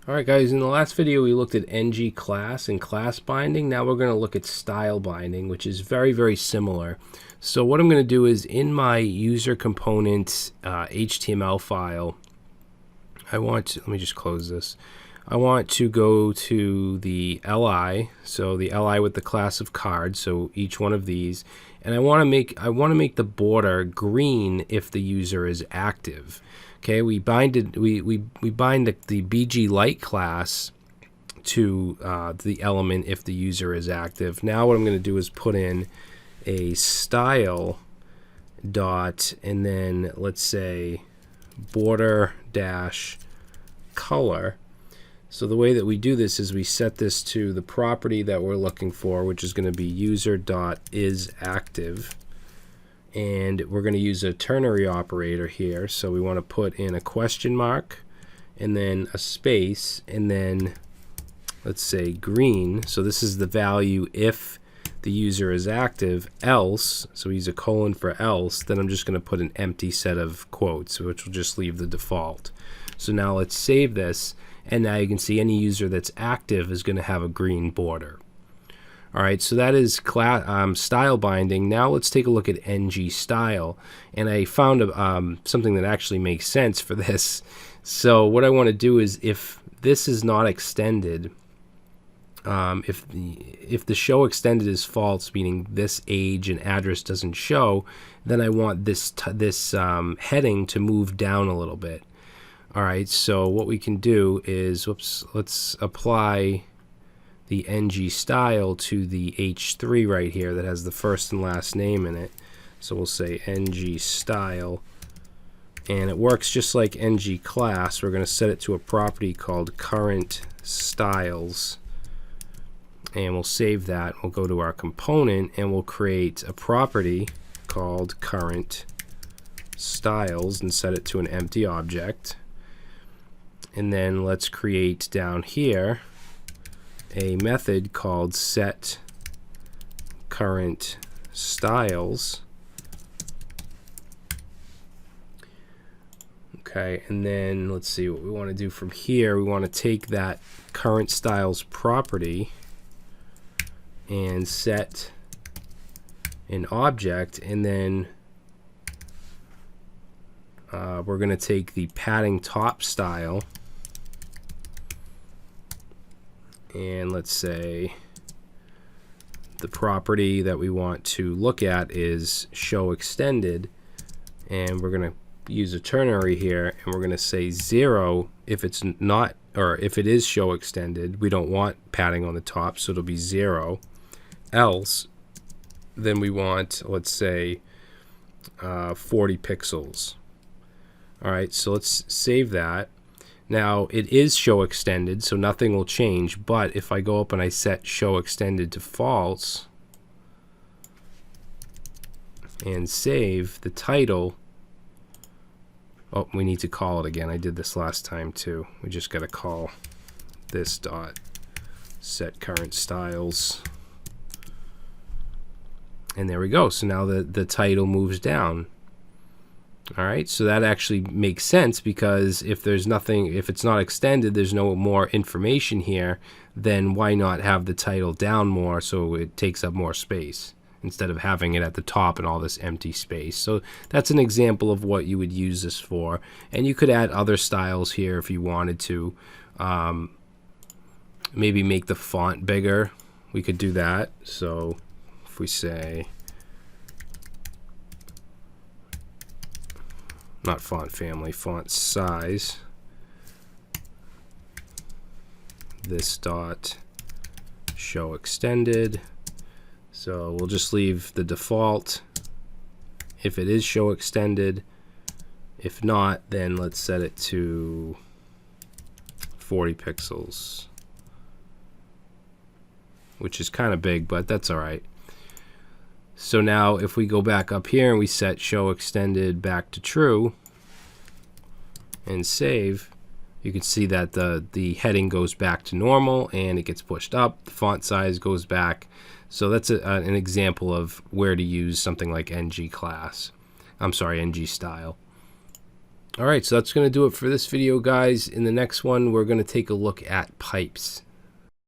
Alright guys, in the last video we looked at ngClass and class binding. Now we're going to look at style binding, which is very similar. So what I'm going to do is in my user component HTML file, let me just close this. I want to go to the li, so the li with the class of cards, so each one of these, and I want to make the border green if the user is active. Okay, we bind the BG Light class to the element if the user is active. Now what I'm going to do is put in a style dot and then let's say border dash color. So the way that we do this is we set this to the property that we're looking for, which is going to be user.isActive. And we're going to use a ternary operator here. So we want to put in a question mark and then a space and then let's say green. So this is the value if the user is active, else, so we use a colon for else, then I'm just going to put an empty set of quotes, which will just leave the default. So now let's save this, and now you can see any user that's active is going to have a green border. Alright, so that is style binding. Now let's take a look at ngStyle, and I found something that actually makes sense for this. So what I want to do is if this is not extended, if the show extended is false, meaning this age and address doesn't show, then I want this heading to move down a little bit. Alright, so what we can do is, let's apply the ngStyle to the H3 right here that has the first and last name in it. So we'll say ngStyle, and it works just like ngClass. We're going to set it to a property called current styles, and we'll save that. We'll go to our component and we'll create a property called current styles and set it to an empty object. And then let's create down here a method called set current styles. Okay, and then let's see what we want to do from here. We want to take that current styles property and set an object, and then we're going to take the padding top style, and let's say the property that we want to look at is show extended, and we're going to use a ternary here, and we're going to say 0 if it's not, or if it is show extended. We don't want padding on the top, so it'll be 0. Else, then we want, let's say 40 pixels. Alright, so let's save that. Now it is show extended, so nothing will change, but if I go up and I set show extended to false and save the title, oh, we need to call it again. I did this last time too. We just got to call this dot set current styles, and there we go. So now the title moves down. Alright, so that actually makes sense, because if there's nothing, if it's not extended, there's no more information here, then why not have the title down more so it takes up more space instead of having it at the top and all this empty space. So that's an example of what you would use this for, and you could add other styles here if you wanted to. Maybe make the font bigger. We could do that. So if we say, not font family, font size, this dot show extended. So we'll just leave the default if it is show extended. If not, then let's set it to 40 pixels, which is kind of big, but that's alright. So now if we go back up here and we set show extended back to true and save, you can see that the heading goes back to normal and it gets pushed up, the font size goes back. So that's an example of where to use something like ngClass. I'm sorry, ngStyle. All right, so that's going to do it for this video, guys. In the next one, we're going to take a look at pipes.